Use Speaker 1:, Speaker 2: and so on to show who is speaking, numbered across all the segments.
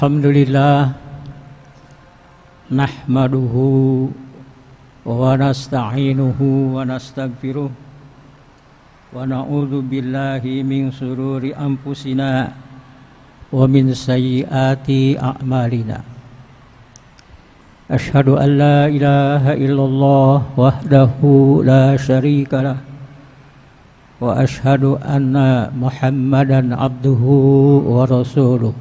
Speaker 1: Alhamdulillah nahmaduhu wa nasta'inuhu wa nastaghfiruh wa na'udzu billahi min shururi anfusina wa min sayyiati a'malina. Asyhadu an la ilaha illallah wahdahu la syarika lah wa asyhadu anna Muhammadan abduhu wa rasuluh.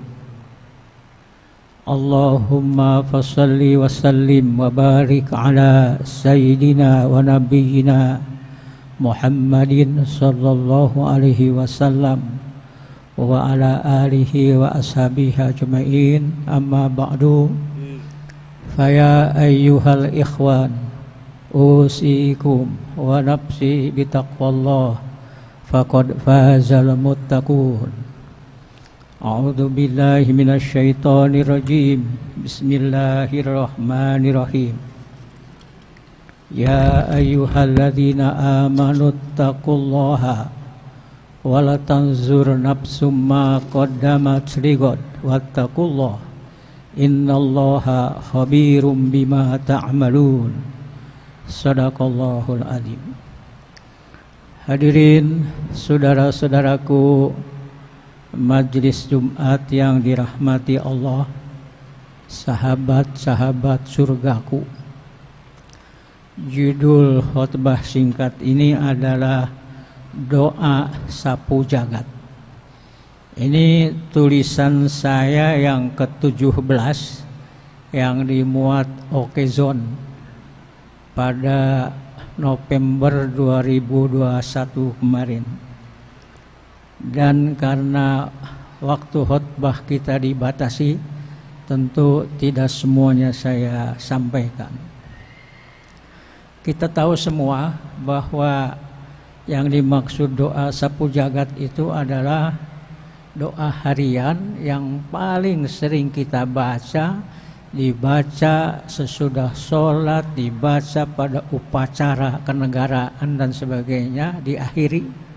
Speaker 1: Allahumma fassalli wa sallim wa barik ala sayyidina wa nabiyyina Muhammadin sallallahu alaihi wasallam wa ala alihi wa ashabihi ajma'in, amma ba'du. Faya ayyuhal ikhwan, usikum wa nafsi bitaqwallah faqad fazal muttaqun. A'udzu billahi minasy syaithanir rajim. Bismillahirrahmanirrahim. Ya ayyuhalladzina amanu taqullaha wa la tanzur nafsum ma qaddamat lighad wattaqullaha innallaha khabirum bima ta'malun. Shadaqallahul adzim. Hadirin saudara-saudaraku Majelis Jumat yang dirahmati Allah, sahabat-sahabat surgaku. Judul khutbah singkat ini adalah Doa Sapu Jagat. Ini tulisan saya yang ke-17 yang dimuat Okezon pada November 2021 kemarin. Dan karena waktu khutbah kita dibatasi, tentu tidak semuanya saya sampaikan. Kita tahu semua bahwa yang dimaksud doa sapu jagat itu adalah doa harian yang paling sering kita baca, dibaca sesudah sholat, dibaca pada upacara kenegaraan dan sebagainya, diakhiri,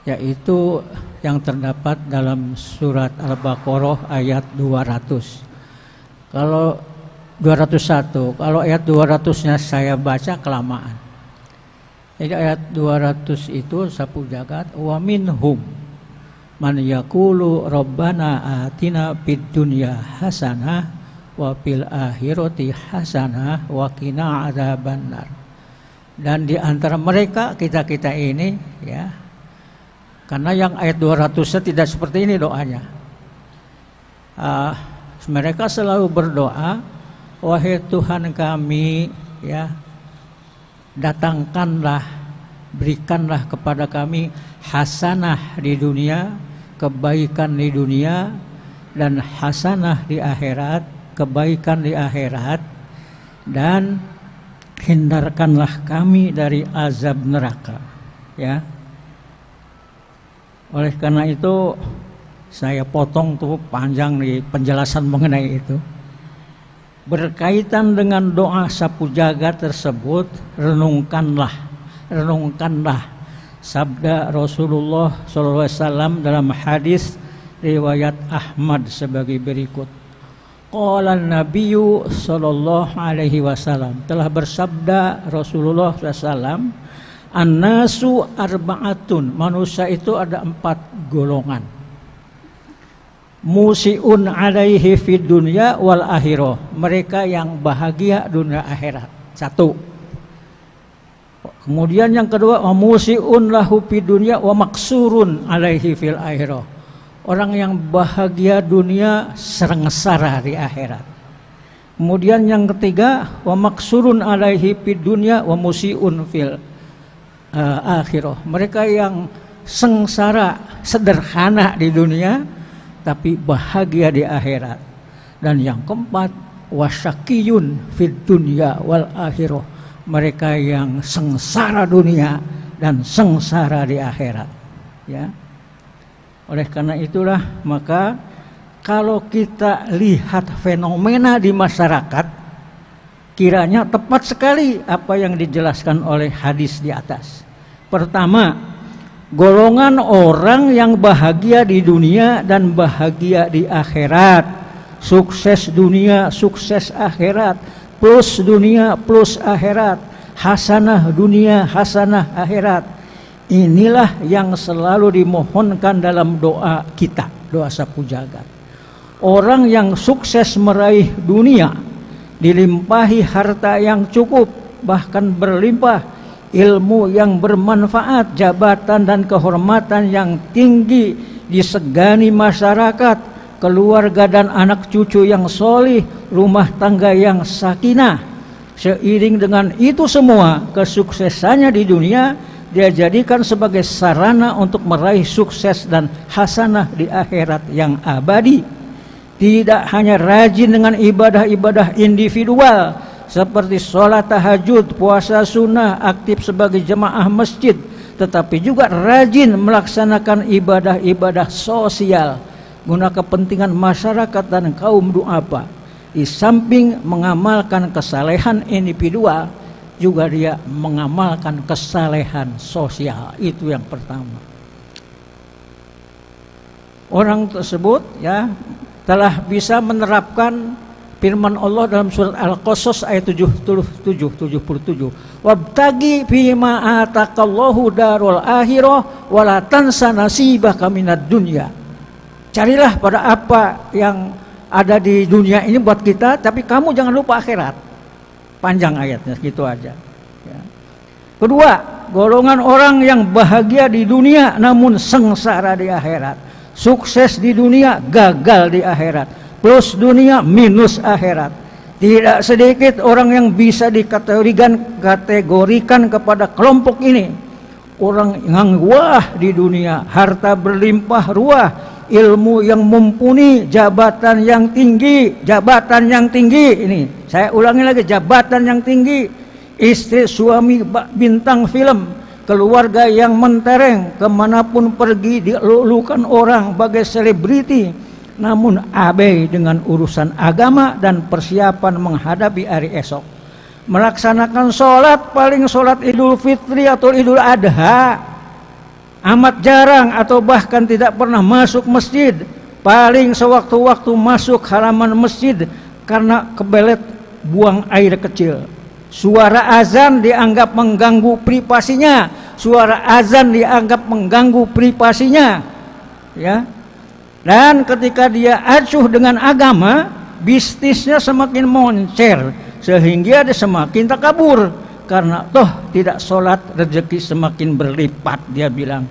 Speaker 1: yaitu yang terdapat dalam surat Al-Baqarah ayat 200. Kalau 201, kalau ayat 200-nya saya baca kelamaan. Jadi ayat 200 itu sapu jagat, wa minhum man yaqulu rabbana atina fid dunya hasanah wa fil akhirati hasanah wa qina adzabannar. Dan di antara mereka kita-kita ini, ya, karena yang ayat 200-nya tidak seperti ini doanya. Mereka selalu berdoa, wahai Tuhan kami, ya, datangkanlah, berikanlah kepada kami hasanah di dunia, kebaikan di dunia, dan hasanah di akhirat, kebaikan di akhirat, dan hindarkanlah kami dari azab neraka. Ya. Oleh karena itu saya potong tuh panjang di penjelasan mengenai itu. Berkaitan dengan doa sapu jagat tersebut, renungkanlah sabda Rasulullah SAW dalam hadis riwayat Ahmad sebagai berikut. Qala Nabiyyu sallallahu alaihi wasallam, telah bersabda Rasulullah SAW, An-nasu arba'atun, manusia itu ada 4 golongan. Musiun alaihi fid dunya wal akhirah, mereka yang bahagia dunia akhirat. 1. Kemudian yang kedua, musiun lahu fid dunya wa maksurun alaihi fil akhirah, orang yang bahagia dunia sengsara di akhirat. Kemudian yang ketiga, wa maksurun alaihi fid dunya wa musiun fil akhirah, mereka yang sengsara sederhana di dunia tapi bahagia di akhirat. Dan yang keempat, wasyakiyun fid dunya wal akhirah, mereka yang sengsara dunia dan sengsara di akhirat. Ya. Oleh karena itulah, maka kalau kita lihat fenomena di masyarakat, kiranya tepat sekali apa yang dijelaskan oleh hadis di atas. Pertama, golongan orang yang bahagia di dunia dan bahagia di akhirat. sukses dunia, sukses akhirat, plus dunia, plus akhirat, hasanah dunia, hasanah akhirat. Inilah yang selalu dimohonkan dalam doa kita, doa sapu jagat. Orang yang sukses meraih dunia, dilimpahi harta yang cukup, bahkan berlimpah, ilmu yang bermanfaat, jabatan dan kehormatan yang tinggi, disegani masyarakat, keluarga dan anak cucu yang solih, rumah tangga yang sakinah. Seiring dengan itu semua, kesuksesannya di dunia dia jadikan sebagai sarana untuk meraih sukses dan hasanah di akhirat yang abadi. Tidak hanya rajin dengan ibadah-ibadah individual seperti sholat tahajud, puasa sunnah, aktif sebagai jemaah masjid, tetapi juga rajin melaksanakan ibadah-ibadah sosial guna kepentingan masyarakat dan kaum du'afa. Di samping mengamalkan kesalehan individual, juga dia mengamalkan kesalehan sosial. Itu yang pertama. Orang tersebut ya telah bisa menerapkan firman Allah dalam surat Al-Qasas ayat 77. Wabtagi fima ataqallahu darul akhirah wala tansa nasibaka minad dunya. Carilah pada apa yang ada di dunia ini buat kita, tapi kamu jangan lupa akhirat. Panjang ayatnya, gitu aja ya. Kedua, golongan orang yang bahagia di dunia namun sengsara di akhirat. Sukses di dunia, gagal di akhirat. Plus dunia, minus akhirat. Tidak sedikit orang yang bisa dikategorikan kepada kelompok ini. Orang yang wah di dunia, harta berlimpah ruah, ilmu yang mumpuni, jabatan yang tinggi ini. Saya ulangi lagi, jabatan yang tinggi, istri suami bintang film, keluarga yang mentereng, kemanapun pergi dilulukan orang bagai selebriti, namun abai dengan urusan agama dan persiapan menghadapi hari esok. Melaksanakan sholat, paling sholat Idul Fitri atau Idul Adha, amat jarang atau bahkan tidak pernah masuk masjid. Paling sewaktu-waktu masuk halaman masjid karena kebelet buang air kecil. Suara azan dianggap mengganggu privasinya. Ya. Dan ketika dia acuh dengan agama, bisnisnya semakin moncer, sehingga dia semakin takabur. Karena toh tidak sholat, rezeki semakin berlipat. Dia bilang,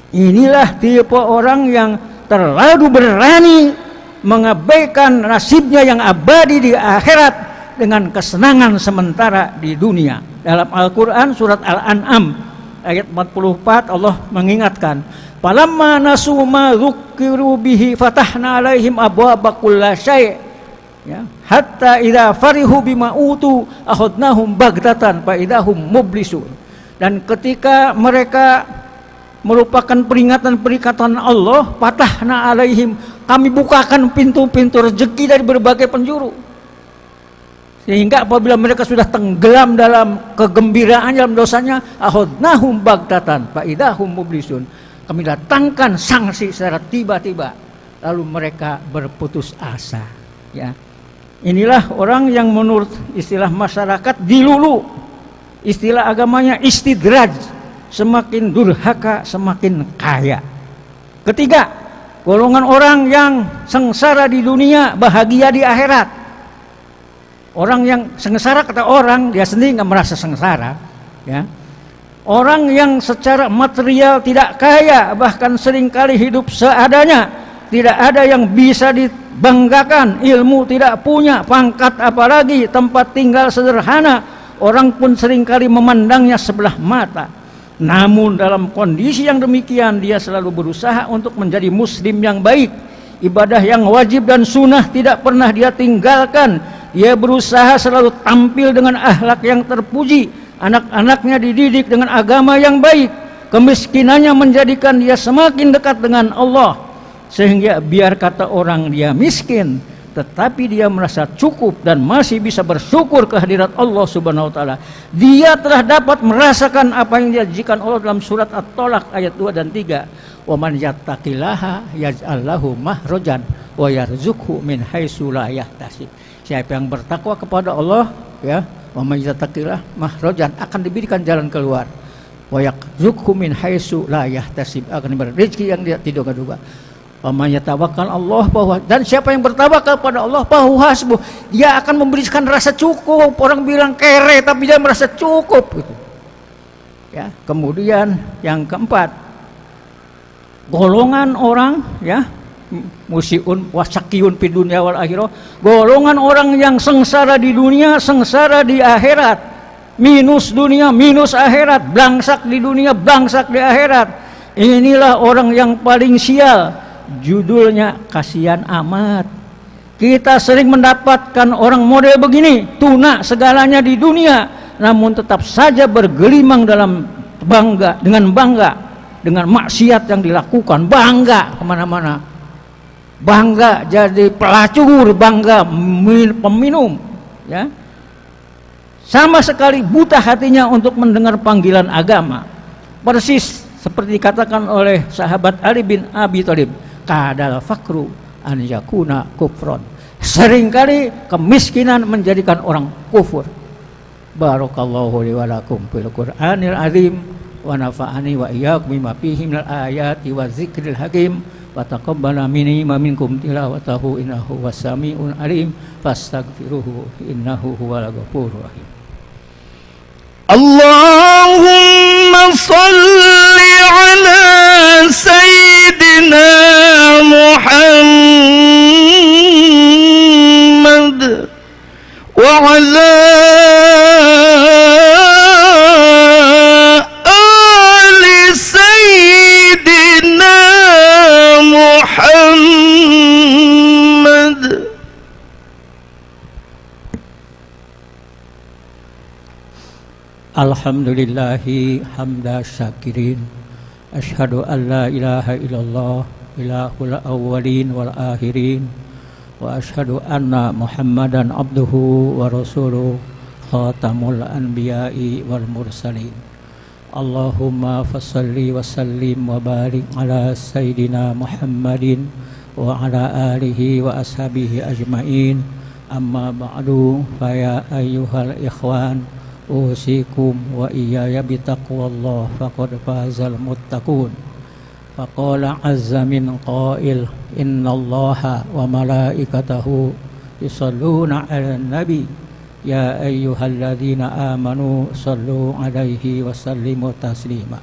Speaker 1: inilah tipe orang yang terlalu berani mengabaikan nasibnya yang abadi di akhirat dengan kesenangan sementara di dunia. Dalam Al-Quran surat Al-An'am ayat 44 Allah mengingatkan, falamma nasu ma dzukkiru bihi fatahna alaihim abwaaba kulli syai', ya, hatta idza farihu bima utu akhadnahum baghtatan fa idahum mublisun. Dan ketika mereka merupakan peringatan Allah, fatahna alaihim, kami bukakan pintu-pintu rezeki dari berbagai penjuru, sehingga apabila mereka sudah tenggelam dalam kegembiraan dalam dosanya, akhadnahum baghtatan fa idahum mublisun, kami datangkan sanksi secara tiba-tiba, lalu mereka berputus asa. Ya, inilah orang yang menurut istilah masyarakat dilulu, istilah agamanya istidraj, semakin durhaka semakin kaya. Ketiga, golongan orang yang sengsara di dunia, bahagia di akhirat. Orang yang sengsara, kata orang, dia sendiri nggak merasa sengsara, ya. Orang yang secara material tidak kaya, bahkan seringkali hidup seadanya, tidak ada yang bisa dibanggakan, ilmu tidak punya, pangkat apalagi, tempat tinggal sederhana, orang pun seringkali memandangnya sebelah mata. Namun dalam kondisi yang demikian, dia selalu berusaha untuk menjadi muslim yang baik. Ibadah yang wajib dan sunnah tidak pernah dia tinggalkan. Dia berusaha selalu tampil dengan akhlak yang terpuji. Anak-anaknya dididik dengan agama yang baik. Kemiskinannya menjadikan dia semakin dekat dengan Allah. Sehingga biar kata orang dia miskin, tetapi dia merasa cukup dan masih bisa bersyukur kehadirat Allah Subhanahu wa taala, dia telah dapat merasakan apa yang dijanjikan Allah dalam surat At-Tolak ayat 2 dan 3. Wa man yattaqillaha yaj'al lahu mahrajan wa yarzuqhu min haitsu la yahtasib. Siapa yang bertakwa kepada Allah, ya, wa man yattaqillaha mahrajan, akan diberikan jalan keluar. Wa yarzuqhu min haitsu la yahtasib, akan diberi rezeki yang dia tidak duga. Pamanya tawakal Allah, bahwa dan siapa yang bertawakal pada Allah, bahwa hasbuh, dia akan memberikan rasa cukup. Orang bilang kere tapi dia merasa cukup gitu. Ya, kemudian yang keempat, golongan orang, ya, musiun wasakiyun fid dunya wal akhirah, golongan orang yang sengsara di dunia, sengsara di akhirat, minus dunia, minus akhirat, blangsak di dunia, blangsak di akhirat. Inilah orang yang paling sial. Judulnya kasihan amat. Kita sering mendapatkan orang model begini, tuna segalanya di dunia, namun tetap saja bergelimang dalam bangga, dengan maksiat yang dilakukan, bangga kemana-mana, bangga jadi pelacur, bangga peminum, ya, sama sekali buta hatinya untuk mendengar panggilan agama. Persis seperti dikatakan oleh sahabat Ali bin Abi Thalib, kadal fakru an yakuna kufron. Seringkali kemiskinan menjadikan orang kufur. Barakallahu li wa lakum fil Qur'anil azim wa nafa'ani wa iyyakum bima fihi minal ayati wa dzikril hakim wa taqabbala minni wa minkum tilawatahu innahu was-sami'ul alim fastaghfiruhu innahu huwal ghafurur rahim.
Speaker 2: Allahumma salli ala sayyidina Muhammad wa ala ali sayyidina Muhammad.
Speaker 1: Alhamdulillahi hamda syakirin. Asyhadu an la ilaha illallah ilahul awwalin wal akhirin. Wa asyhadu anna Muhammadan abduhu wa rasuluh khatamul anbiya'i wal mursalin. Allahumma fassalli wa sallim wa barik ala sayyidina Muhammadin wa ala alihi wa ashabihi ajma'in. Amma ba'du, fa ya ayyuhal ikhwan, usikum wa iyaya bitaqwallah faqad fazal muttaqun. Faqala azza min qail, innallaha wa malaikatahu yusalluna 'alan nabi ya ayyuhalladzina amanu sallu 'alaihi wa sallimu taslima.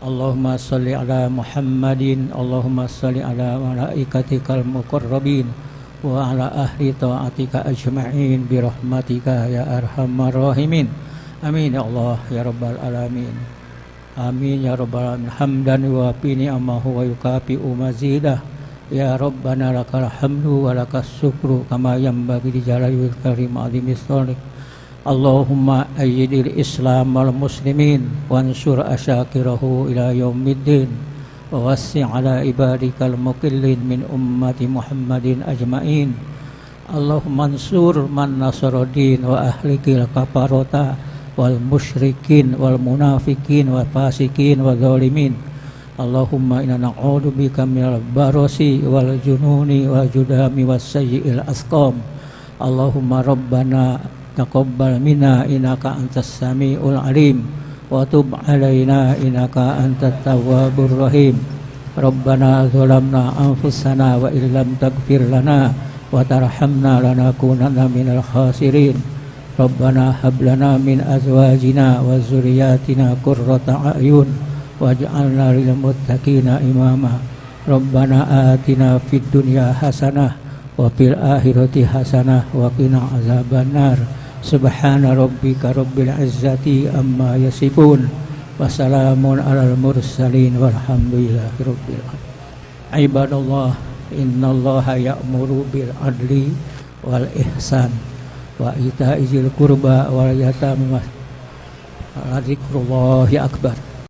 Speaker 1: Allahumma salli ala Muhammadin, Allahumma salli ala malaikatikal muqarrabin wa ala ahli ta'atika ajma'in birahmatika ya arhamar rahimin. Amin ya Allah ya rabbal alamin. Amin ya rabbal alamin. Hamdan wa bini ammahu wa yukafi'u mazidah. Ya rabbana lakal hamdu wa lakas syukru kama yanbaghi li jalali karim azimis sulih. Allahumma ayyidil islam wal muslimin wansur asyakirahu ila yaumiddin. Wassi' ala ibadikal muqillin min ummati Muhammadin ajma'in. Allahumma ansur man nasaruddin wa ahlikil kafarota wal musyrikin wal munafikin wal fasikin wal zalimin. Allahumma inna na'udzubika minal barasi wal jununi wal judami was sayyi'il asqam. Allahumma rabbana taqabbal minna innaka antas samiul alim wa tub alaina innaka antat tawwabur rahim. Rabbana zalamna anfusana wa illam taghfir lana wa tarhamna lanakunanna minal khasirin. Rabbana hab lana min azwajina wa dzurriyyatina qurrata a'yun waj'alna lil muttaqina imama. Rabbana atina fid dunya hasanah wa fil akhirati hasanah wa qina azabannar. Subhana rabbika rabbil izzati amma yasifun wa salamun alal mursalin walhamdulillahi rabbil alamin. Ibadallah, innallaha ya'muru bil adli wal ihsan wa ita'i dzil qurba wal yatama wa dzikrullahi akbar.